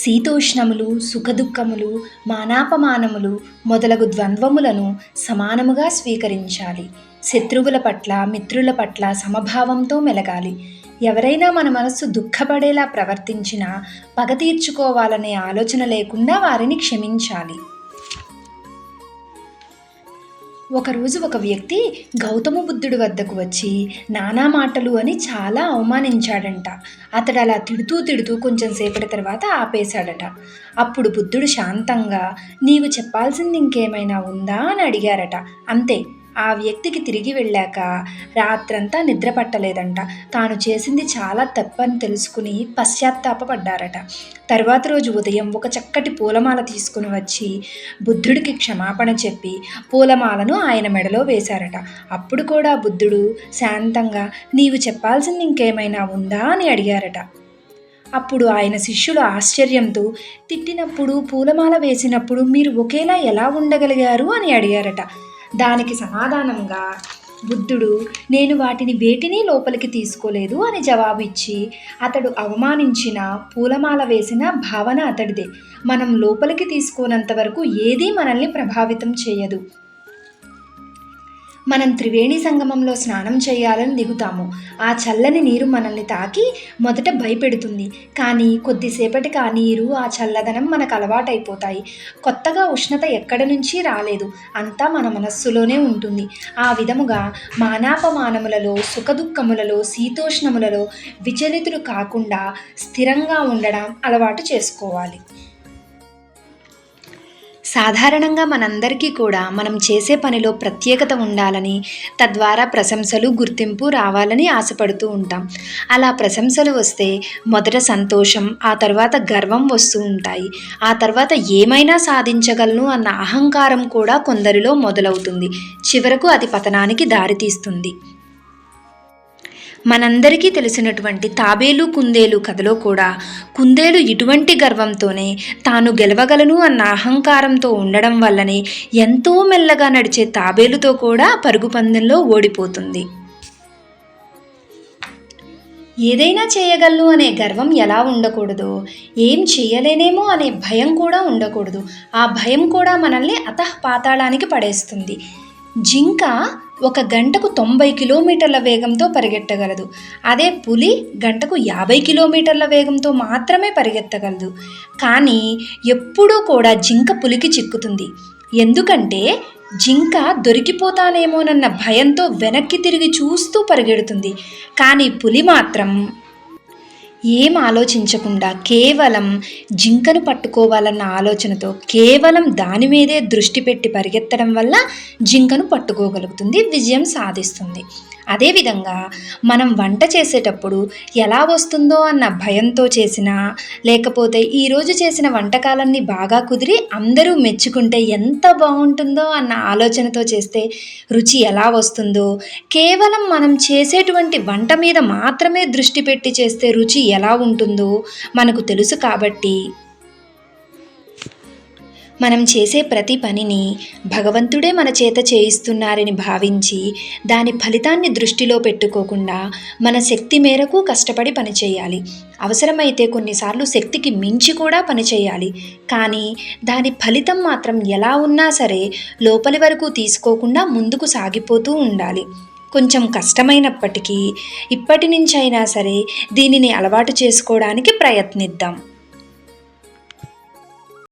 శీతోష్ణములు, సుఖదుఖములు, మానాపమానములు మొదలగు ద్వంద్వములను సమానముగా స్వీకరించాలి. శత్రువుల పట్ల, మిత్రుల పట్ల సమభావంతో మెలగాలి. ఎవరైనా మన మనస్సు దుఃఖపడేలా ప్రవర్తించినా పగ తీర్చుకోవాలనే ఆలోచన లేకుండా వారిని క్షమించాలి. ఒకరోజు ఒక వ్యక్తి గౌతమ బుద్ధుడి వద్దకు వచ్చి నానా మాటలు అని చాలా అవమానించాడంట. అతడు అలా తిడుతూ కొంచెం సేపటి తర్వాత ఆపేశాడట. అప్పుడు బుద్ధుడు శాంతంగా, నీవు చెప్పాల్సింది ఇంకేమైనా ఉందా అని అడిగారట. అంతే. ఆ వ్యక్తికి తిరిగి వెళ్ళాక రాత్రంతా నిద్ర పట్టలేదంట. తాను చేసింది చాలా తప్పని తెలుసుకుని పశ్చాత్తాపపడ్డారట. తర్వాత రోజు ఉదయం ఒక చక్కటి పూలమాల తీసుకుని వచ్చి బుద్ధుడికి క్షమాపణ చెప్పి పూలమాలను ఆయన మెడలో వేశారట. అప్పుడు కూడా బుద్ధుడు శాంతంగా, నీవు చెప్పాల్సింది ఇంకేమైనా ఉందా అని అడిగారట. అప్పుడు ఆయన శిష్యులు ఆశ్చర్యంతో, తిట్టినప్పుడు పూలమాల వేసినప్పుడు మీరు ఒకేలా ఎలా ఉండగలిగారు అని అడిగారట. దానికి సమాధానంగా బుద్ధుడు, నేను వాటిని వేటిని లోపలికి తీసుకోలేదు అని జవాబు ఇచ్చి, అతడు అవమానించిన పూలమాల వేసిన భావన అతడిదే. మనం లోపలికి తీసుకోనంత వరకు ఏదీ మనల్ని ప్రభావితం చేయదు. మనం త్రివేణి సంగమంలో స్నానం చేయాలని దిగుతాము. ఆ చల్లని నీరు మనల్ని తాకి మొదట భయపెడుతుంది. కానీ కొద్దిసేపటికి ఆ నీరు, ఆ చల్లదనం మనకు అలవాటైపోతాయి. కొత్తగా ఉష్ణత ఎక్కడి నుంచి రాలేదు, అంతా మన మనస్సులోనే ఉంటుంది. ఆ విధముగా మానాపమానములలో, సుఖదుఖములలో, శీతోష్ణములలో విచలితులు కాకుండా స్థిరంగా ఉండడం అలవాటు చేసుకోవాలి. సాధారణంగా మనందరికీ కూడా మనం చేసే పనిలో ప్రత్యేకత ఉండాలని, తద్వారా ప్రశంసలు, గుర్తింపు రావాలని ఆశపడుతూ ఉంటాం. అలా ప్రశంసలు వస్తే మొదట సంతోషం, ఆ తర్వాత గర్వం వస్తూ ఉంటాయి. ఆ తర్వాత ఏమైనా సాధించగలను అన్న అహంకారం కూడా కొందరిలో మొదలవుతుంది. చివరకు అది పతనానికి దారితీస్తుంది. మనందరికీ తెలిసినటువంటి తాబేలు కుందేలు కథలో కూడా కుందేలు ఇటువంటి గర్వంతోనే తాను గెలవగలను అన్న అహంకారంతో ఉండడం వల్లనే ఎంతో మెల్లగా నడిచే తాబేలుతో కూడా పరుగు పందెంలో ఓడిపోతుంది. ఏదైనా చేయగలను అనే గర్వం ఎలా ఉండకూడదో, ఏం చేయలేనేమో అనే భయం కూడా ఉండకూడదు. ఆ భయం కూడా మనల్ని అతఃపాతాళానికి పడేస్తుంది. జింక ఒక గంటకు 90 కిలోమీటర్ల వేగంతో పరిగెత్తగలదు. అదే పులి గంటకు 50 కిలోమీటర్ల వేగంతో మాత్రమే పరిగెత్తగలదు. కానీ ఎప్పుడూ కూడా జింక పులికి చిక్కుతుంది. ఎందుకంటే జింక దొరికిపోతానేమోనన్న భయంతో వెనక్కి తిరిగి చూస్తూ పరిగెడుతుంది. కానీ పులి మాత్రం ఏం ఆలోచించకుండా కేవలం జింకను పట్టుకోవాలన్న ఆలోచనతో కేవలం దాని మీదే దృష్టి పెట్టి పరిగెత్తడం వల్ల జింకను పట్టుకోగలుగుతుంది, విజయం సాధిస్తుంది. అదేవిధంగా మనం వంట చేసేటప్పుడు ఎలా వస్తుందో అన్న భయంతో చేసినా, లేకపోతే ఈరోజు చేసిన వంటకాలన్నీ బాగా కుదిరి అందరూ మెచ్చుకుంటే ఎంత బాగుంటుందో అన్న ఆలోచనతో చేస్తే రుచి ఎలా వస్తుందో, కేవలం మనం చేసేటువంటి వంట మీద మాత్రమే దృష్టి పెట్టి చేస్తే రుచి ఎలా ఉంటుందో మనకు తెలుసు. కాబట్టి మనం చేసే ప్రతి పనిని భగవంతుడే మన చేత చేయిస్తున్నారని భావించి దాని ఫలితాన్ని దృష్టిలో పెట్టుకోకుండా మన శక్తి మేరకు కష్టపడి పనిచేయాలి. అవసరమైతే కొన్నిసార్లు శక్తికి మించి కూడా పనిచేయాలి. కానీ దాని ఫలితం మాత్రం ఎలా ఉన్నా సరే లోపలి వరకు తీసుకోకుండా ముందుకు సాగిపోతూ ఉండాలి. కొంచెం కష్టమైనప్పటికీ ఇప్పటి నుంచైనా సరే దీనిని అలవాటు చేసుకోవడానికి ప్రయత్నిద్దాం.